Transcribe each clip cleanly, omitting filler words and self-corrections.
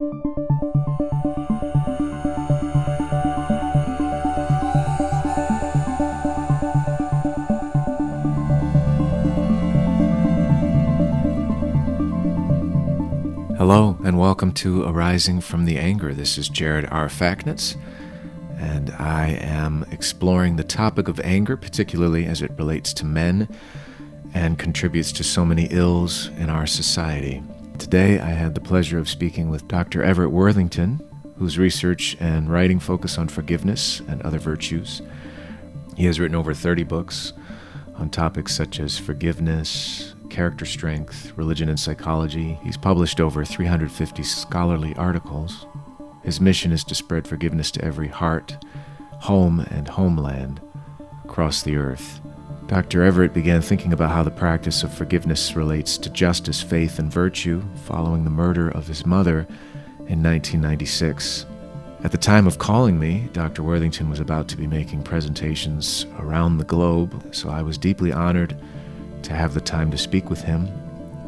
Hello, and welcome to Arising from the Anger. This is Jarod R. Facknitz, and I am exploring the topic of anger, particularly as it relates to men and contributes to so many ills in our society. Today, I had the pleasure of speaking with Dr. Everett Worthington, whose research and writing focus on forgiveness and other virtues. He has written over 30 books on topics such as forgiveness, character strength, religion and psychology. He's published over 350 scholarly articles. His mission is to spread forgiveness to every heart, home, and homeland across the earth. Dr. Everett began thinking about how the practice of forgiveness relates to justice, faith, and virtue following the murder of his mother in 1996. At the time of calling me, Dr. Worthington was about to be making presentations around the globe, so I was deeply honored to have the time to speak with him.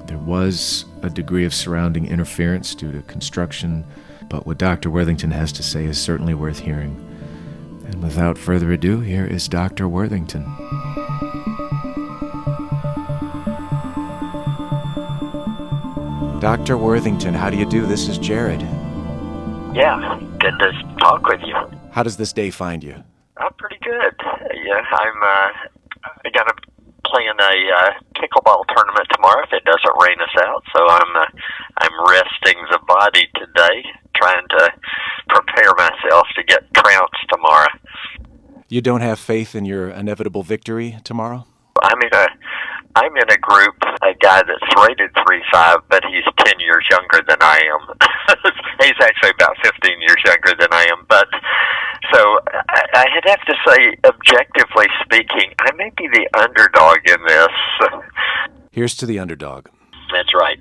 There was a degree of surrounding interference due to construction, but what Dr. Worthington has to say is certainly worth hearing. And without further ado, here is Dr. Worthington. Dr. Worthington, how do you do? This is Jarod. Yeah, good to talk with you. How does this day find you? Pretty good. Yeah, I got to play in a pickleball tournament tomorrow if it doesn't rain us out. So I'm resting the body today, trying to prepare myself to get trounced tomorrow. You don't have faith in your inevitable victory tomorrow? I'm in a group, a guy that's rated 3.5, but he's 10 years younger than I am. He's actually about 15 years younger than I am. But so I'd have to say, objectively speaking, I may be the underdog in this. Here's to the underdog. That's right.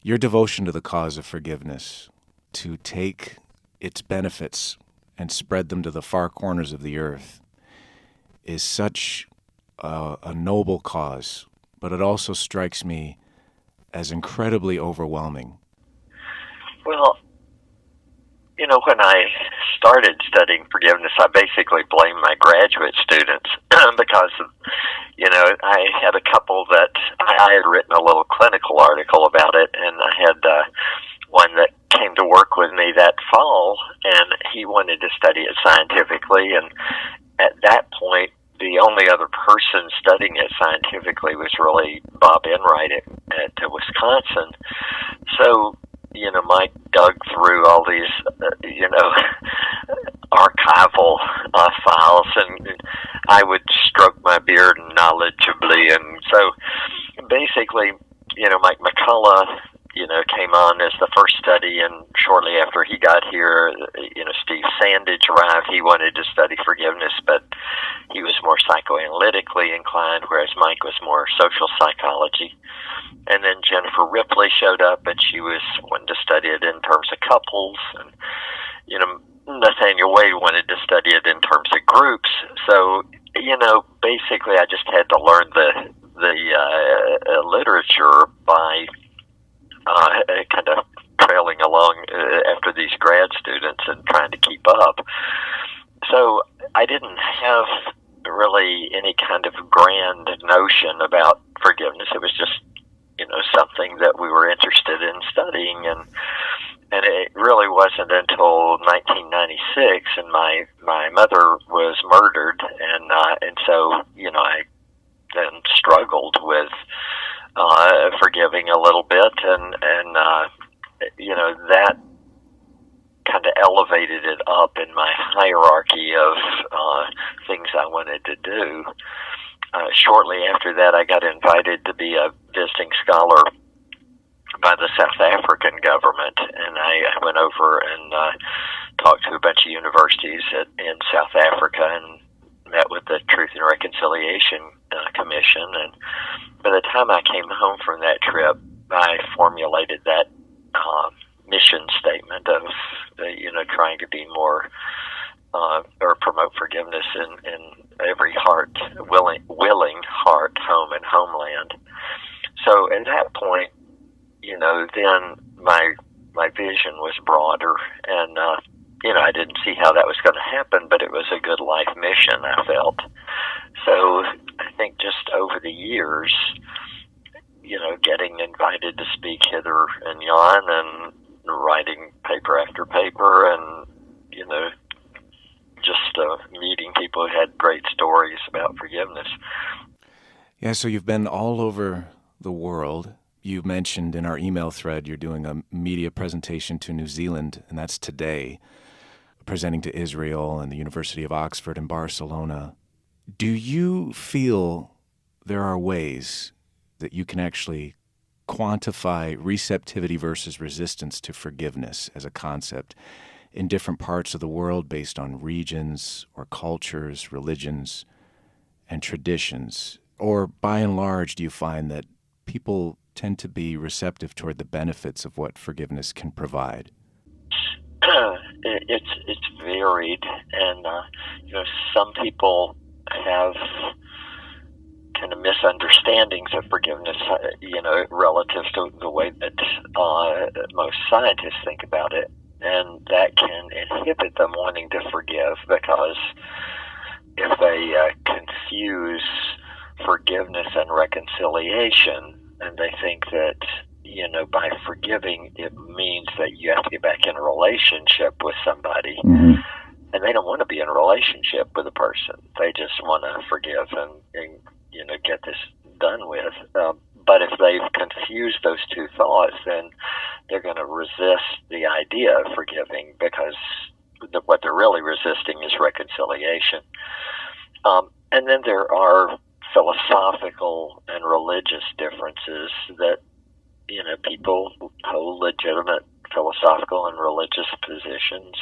Your devotion to the cause of forgiveness, to take its benefits and spread them to the far corners of the earth, is such a noble cause. But it also strikes me as incredibly overwhelming. Well, when I started studying forgiveness, I basically blamed my graduate students because, I had a couple that I had written a little clinical article about it, and I had one that came to work with me that fall, and he wanted to study it scientifically, and at that point, the only other person studying it scientifically was really Bob Enright at Wisconsin. So, Mike dug through all these, archival files, and I would stroke my beard knowledgeably. And so, basically, Mike McCullough, came on as the first study, and shortly after he got here, Steve Sandage arrived. He wanted to study forgiveness, but he was more psychoanalytically inclined, whereas Mike was more social psychology. And then Jennifer Ripley showed up, and she was wanting to study it in terms of couples, and Nathaniel Wade wanted to study it in terms of groups. So, basically, I just had to learn the literature by kind of trailing along after these grad students and trying to keep up. So I didn't have really any kind of grand notion about forgiveness. It was just, something that we were interested in studying, and it really wasn't until 1996, and my mother was murdered, and so I then struggled with forgiving a little bit, and that kind of elevated it up in my hierarchy of things I wanted to do. Shortly after that, I got invited to be a visiting scholar by the South African government, and I went over and talked to a bunch of universities in South Africa and met with the Truth and Reconciliation Commission. And by the time I came home from that trip, I formulated that mission statement of trying to be more or promote forgiveness in every heart, willing heart, home, and homeland. So at that point, then my my vision was broader, and I didn't see how that was going to happen, but it was a good life mission, I felt. So I think just over the years, getting invited to speak hither and yon, and writing paper after paper, and just meeting people who had great stories about forgiveness. Yeah, so you've been all over the world. You mentioned in our email thread you're doing a media presentation to New Zealand, and that's today, presenting to Israel and the University of Oxford and Barcelona. Do you feel there are ways that you can actually quantify receptivity versus resistance to forgiveness as a concept in different parts of the world based on regions or cultures, religions, and traditions? Or by and large, do you find that people tend to be receptive toward the benefits of what forgiveness can provide? It's varied, and some people have kind of misunderstandings of forgiveness, relative to the way that most scientists think about it, and that can inhibit them wanting to forgive, because if they confuse forgiveness and reconciliation, and they think that by forgiving it means that you have to get back in a relationship with somebody, and they don't want to be in a relationship with a person. They just want to forgive and get this done with. But if they've confused those two thoughts, then they're going to resist the idea of forgiving, because what they're really resisting is reconciliation. And then there are philosophical and religious differences that people hold legitimate philosophical and religious positions,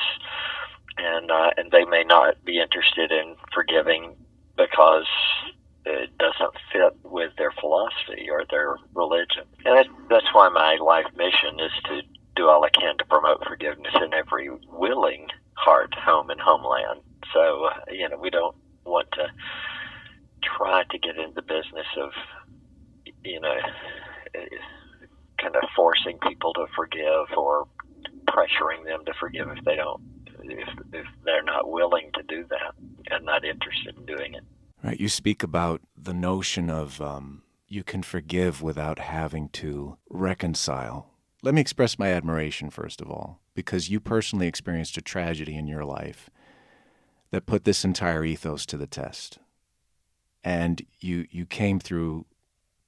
and they may not be interested in forgiving because it doesn't fit with their philosophy or their religion. And that's why my life mission is to do all I can to promote forgiveness in every willing heart, home, and homeland. So, we don't want to try to get into the business of, kind of forcing people to forgive or pressuring them to forgive if they're not willing to do that and not interested in doing it. Right. You speak about the notion of you can forgive without having to reconcile. Let me express my admiration, first of all, because you personally experienced a tragedy in your life that put this entire ethos to the test. And you came through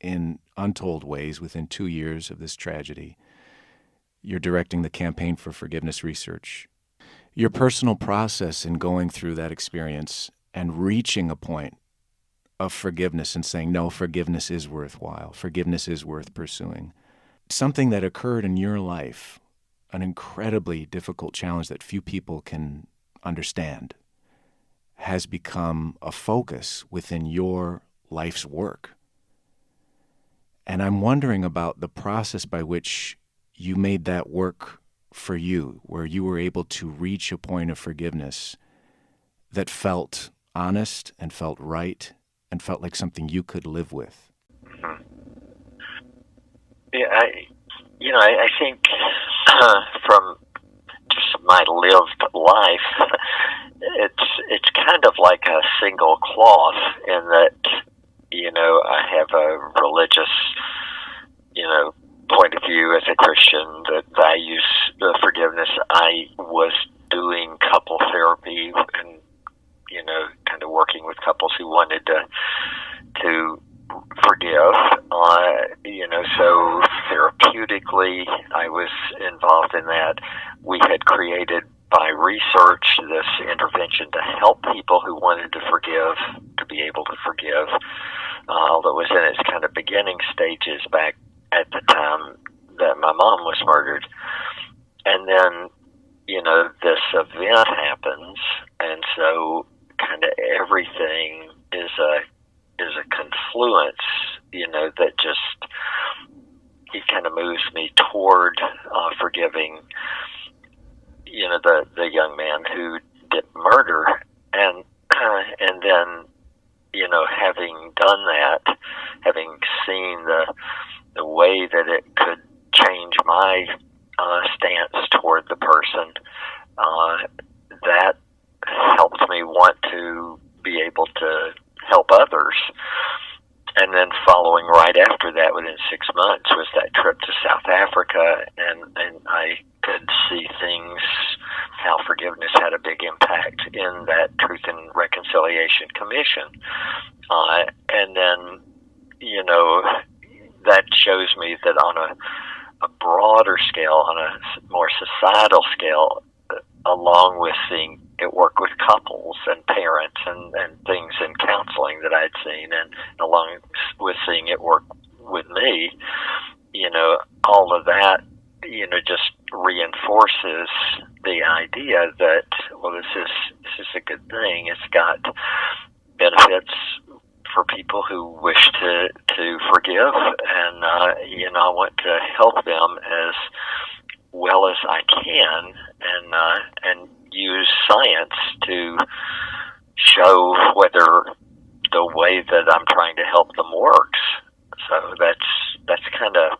in untold ways within 2 years of this tragedy. You're directing the Campaign for Forgiveness Research. Your personal process in going through that experience and reaching a point of forgiveness and saying, no, forgiveness is worthwhile. Forgiveness is worth pursuing. Something that occurred in your life, an incredibly difficult challenge that few people can understand, has become a focus within your life's work. And I'm wondering about the process by which you made that work for you, where you were able to reach a point of forgiveness that felt honest and felt right and felt like something you could live with. Mm-hmm. Yeah, I think from just my lived life, it's kind of like a single cloth in that, I have a religious, point of view as a Christian that values forgiveness. I was doing couple therapy and, kind of working with couples who wanted to forgive, so therapeutically I was involved in that. We had created by research this intervention to help people who wanted to forgive to be able to forgive, although it was in its kind of beginning stages back at the time that my mom was murdered. And then, this event happens, and so kind of everything is a confluence, that just, it kind of moves me toward forgiving, the young man who did murder, and then, having done that, having seen the way that it could change my stance toward the person. That helped me want to be able to help others. And then following right after that, within 6 months, was that trip to South Africa, and I could see things, how forgiveness had a big impact in that Truth and Reconciliation Commission. And then, that shows me that on a broader scale, on a more societal scale, along with seeing it work with couples and parents and things in counseling that I'd seen, and along with seeing it work with me, all of that, just reinforces the idea that, well, this is a good thing. It's got benefits for people who wish to forgive, and I want to help them as well as I can, and use science to show whether the way that I'm trying to help them works. So that's kind of,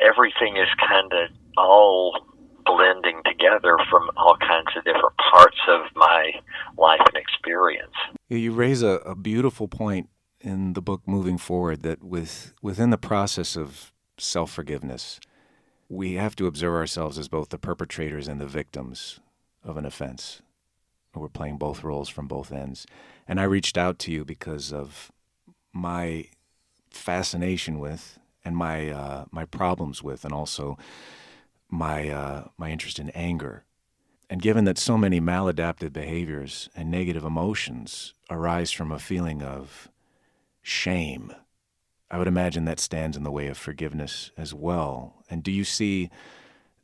everything is kind of all blending together from all kinds of different parts of my life and experience. You raise a beautiful point in the book Moving Forward, that within the process of self-forgiveness, we have to observe ourselves as both the perpetrators and the victims of an offense. We're playing both roles from both ends. And I reached out to you because of my fascination with, and my problems with, and also my interest in anger. And given that so many maladaptive behaviors and negative emotions arise from a feeling of shame, I would imagine that stands in the way of forgiveness as well. And do you see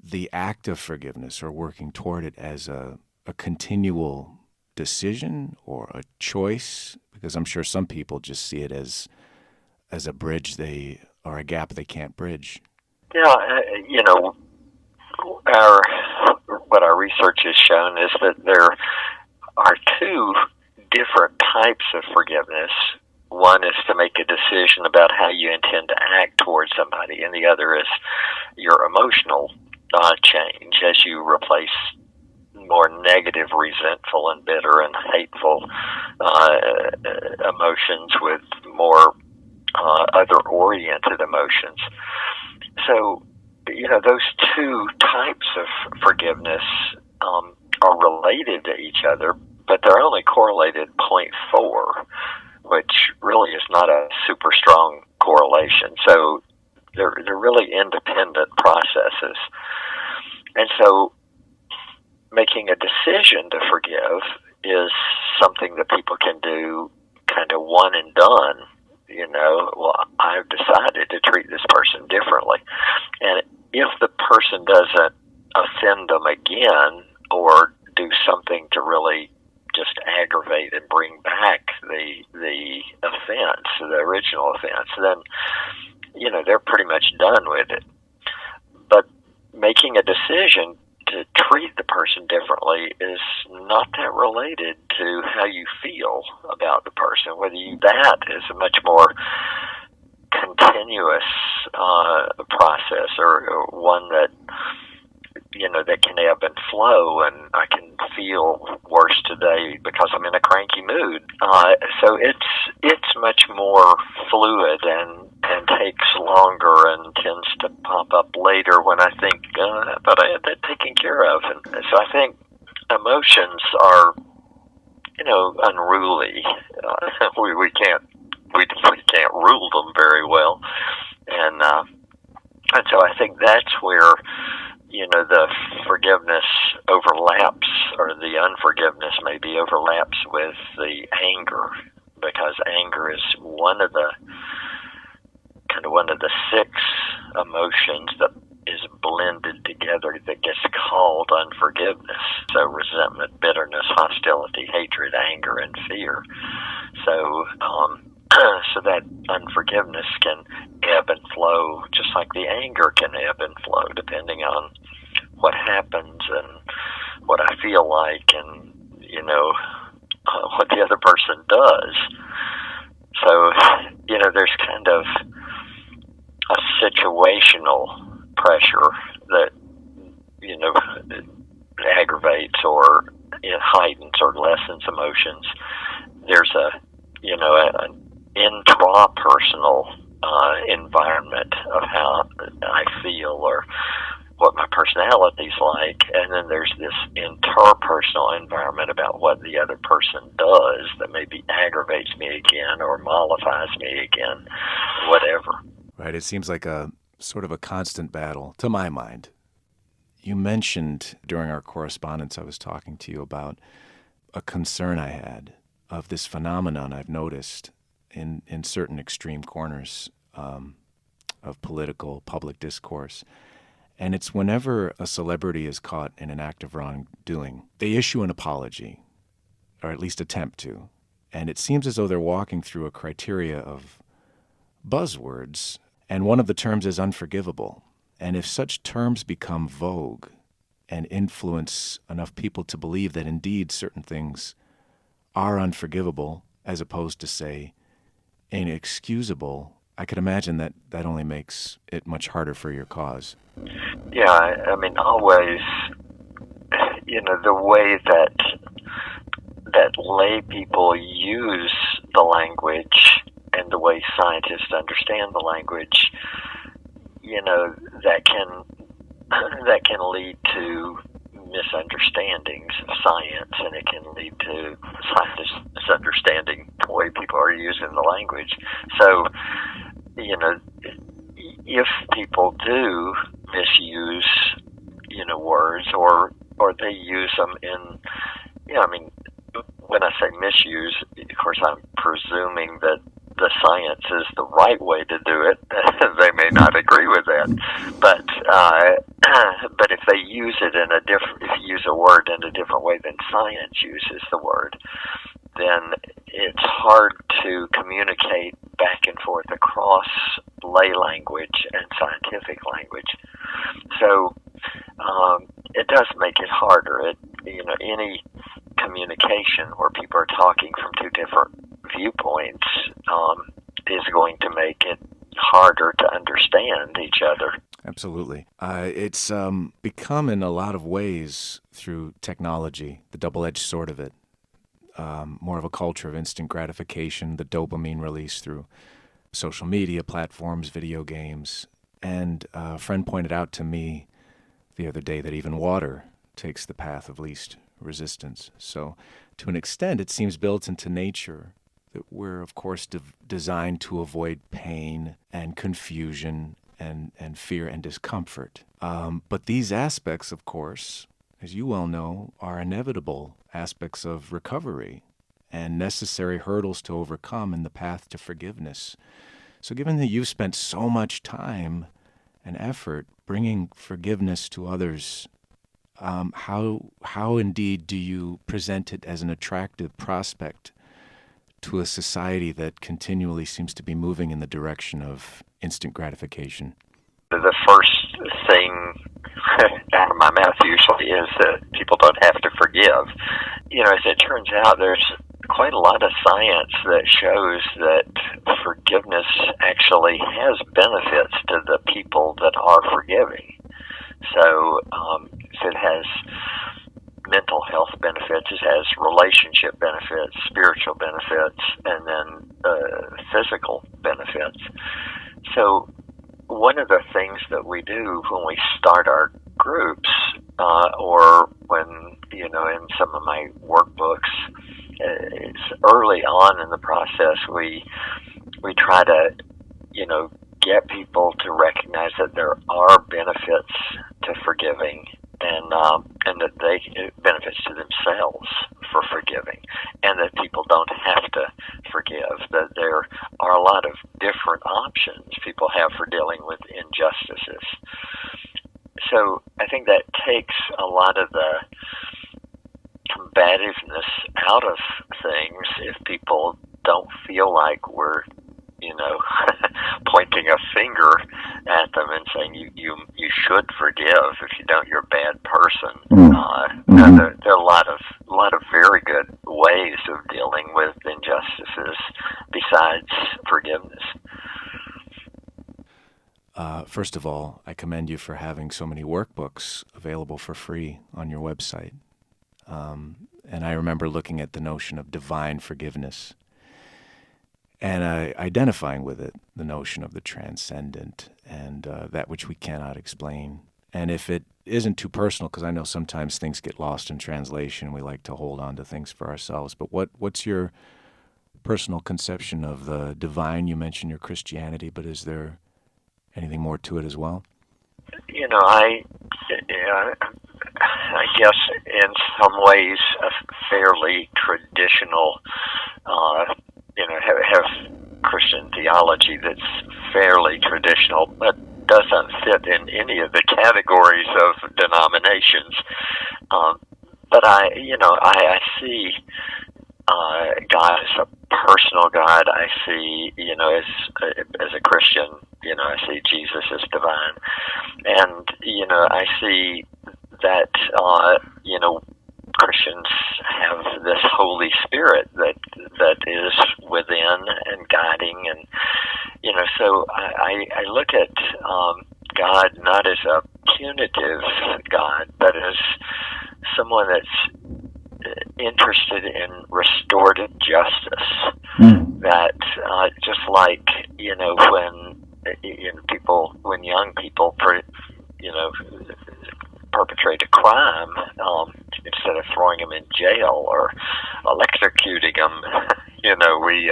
the act of forgiveness or working toward it as a continual decision or a choice? Because I'm sure some people just see it as a bridge or a gap they can't bridge. Yeah, what our research has shown is that there are two different types of forgiveness. One is to make a decision about how you intend to act towards somebody, and the other is your emotional change as you replace more negative, resentful, and bitter and hateful emotions with more other-oriented emotions. So, those two types of forgiveness are related to each other, but they're only correlated 0.4, which really is not a super strong correlation. So they're really independent processes. And so making a decision to forgive is something that people can do kind of one and done. Well, I've decided to treat this person differently. And if the person doesn't offend them again or do something to really just aggravate and bring back the offense, the original offense, then, they're pretty much done with it. But making a decision to treat the person differently is not that related to how you feel about the person. That is a much more continuous process, or one that that can ebb and flow, and I can feel worse today because I'm in a cranky mood. So it's much more fluid and takes longer and tends to pop up later when I think, I thought I had that taken care of. And so I think emotions are, unruly. We can't rule them very well, and so I think that's where the forgiveness overlaps, or the unforgiveness maybe overlaps with the anger, because anger is one of the 6 emotions that is blended together that gets called unforgiveness. So resentment, bitterness, hostility, hatred, anger, and fear. So so that unforgiveness can ebb and flow, just like the anger can ebb and flow, depending on what happens and what I feel like, and what the other person does. So there's kind of a situational pressure that aggravates or it heightens or lessens emotions. There's an intrapersonal environment of how I feel or what my personality's like, and then there's this interpersonal environment about what the other person does that maybe aggravates me again or mollifies me again, whatever. Right. It seems like a sort of a constant battle, to my mind. You mentioned during our correspondence I was talking to you about a concern I had of this phenomenon I've noticed in certain extreme corners of political public discourse. And it's whenever a celebrity is caught in an act of wrongdoing, they issue an apology, or at least attempt to. And it seems as though they're walking through a criteria of buzzwords, and one of the terms is unforgivable. And if such terms become vogue and influence enough people to believe that indeed certain things are unforgivable, as opposed to, say, inexcusable, I could imagine that only makes it much harder for your cause. Yeah, I mean, always, the way that lay people use the language and the way scientists understand the language, that can lead to misunderstandings of science, and it can lead to scientists misunderstanding the way people are using the language. So, if people do misuse, words or they use them in, when I say misuse, of course I'm presuming that the science is the right way to do it. They may not agree with that, but if they use it if you use a word in a different way than science uses the word, then it's hard to communicate back and forth across lay language and scientific language. So it does make it harder. Any communication where people are talking from two different viewpoints is going to make it harder to understand each other. Absolutely. It's become in a lot of ways through technology, the double-edged sword of it, more of a culture of instant gratification, the dopamine release through social media platforms, video games. And a friend pointed out to me the other day that even water takes the path of least resistance. So to an extent, it seems built into nature that we're, of course, designed to avoid pain and confusion and fear and discomfort. But these aspects, of course, as you well know, are inevitable aspects of recovery and necessary hurdles to overcome in the path to forgiveness. So given that you've spent so much time and effort bringing forgiveness to others, how indeed do you present it as an attractive prospect to a society that continually seems to be moving in the direction of instant gratification? The first thing out of my mouth usually is that people don't have to forgive. As it turns out, there's quite a lot of science that shows that forgiveness actually has benefits to the people that are forgiving. So it has mental health benefits, it has relationship benefits, spiritual benefits, and then physical benefits. So one of the things that we do when we start our groups, or when, in some of my workbooks, it's early on in the process, we try to, get people to recognize that there are benefits to forgiving, and that benefits to themselves for forgiving, and that people don't have to forgive, that there are a lot of different options people have for dealing with injustices. So I think that takes a lot of the combativeness out of things if people don't feel like we're, pointing a finger at them and saying you should forgive. If you don't, you're a bad person. There are a lot of very good ways of dealing with injustices besides forgiveness. First of all, I commend you for having so many workbooks available for free on your website. And I remember looking at the notion of divine forgiveness and identifying with it, the notion of the transcendent and that which we cannot explain. And if it isn't too personal, because I know sometimes things get lost in translation, we like to hold on to things for ourselves, but what's your personal conception of the divine? You mentioned your Christianity, but is there anything more to it as well? I guess in some ways a fairly traditional, have Christian theology that's fairly traditional, but doesn't fit in any of the categories of denominations. But I see God as a personal God. I see, as a Christian, I see Jesus as divine, and I see that Christians have this Holy Spirit that is within and guiding, and so I look at God not as a punitive God, but as someone that's interested in restorative justice. That just like when young people perpetrate a crime, instead of throwing them in jail or electrocuting them, we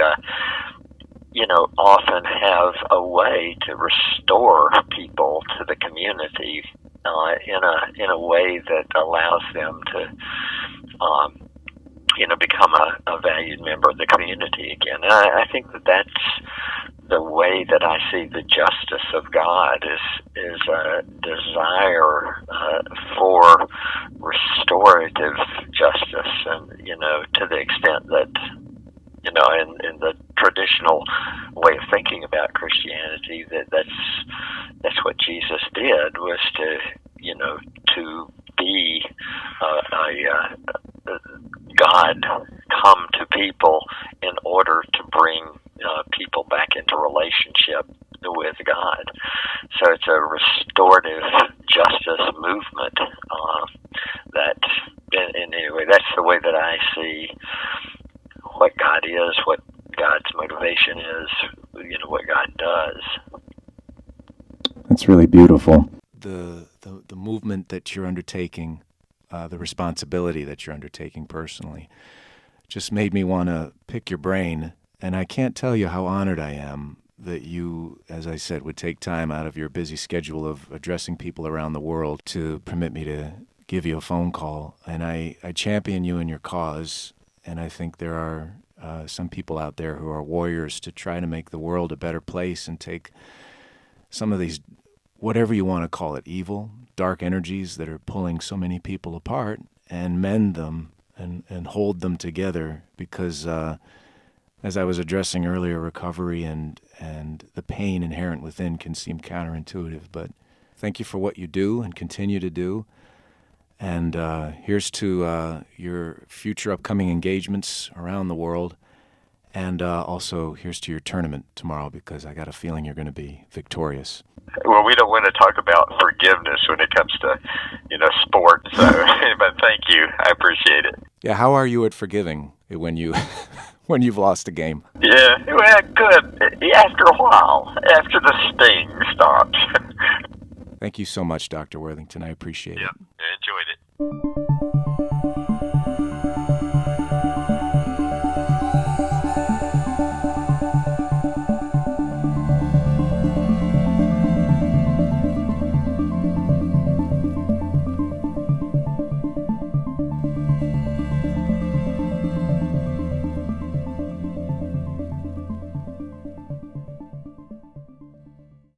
often have a way to restore people to the community in a way that allows them to become a valued member of the community again. And I think that's the way that I see the justice of God is a desire for restorative justice, and to the extent that in the traditional way of thinking about Christianity, that's what Jesus did, was to be God come to people in order to bring people back into relationship with God. So it's a restorative justice movement that, in any way, that's the way that I see what God is, what God's motivation is, what God does. That's really beautiful. The movement that you're undertaking, the responsibility that you're undertaking personally, just made me want to pick your brain. And I can't tell you how honored I am that you, as I said, would take time out of your busy schedule of addressing people around the world to permit me to give you a phone call. And I champion you in your cause. And I think there are some people out there who are warriors to try to make the world a better place and take some of these, whatever you want to call it, evil, dark energies that are pulling so many people apart, and mend them and hold them together. Because as I was addressing earlier, recovery and the pain inherent within can seem counterintuitive. But thank you for what you do and continue to do. And here's to your future upcoming engagements around the world. And also here's to your tournament tomorrow, because I got a feeling you're going to be victorious. Well, we don't want to talk about forgiveness when it comes to, sports. So, but thank you. I appreciate it. Yeah, how are you at forgiving when you've lost a game? Yeah, well, good. After a while, after the sting stops. Thank you so much, Dr. Worthington. I appreciate it. I enjoyed it.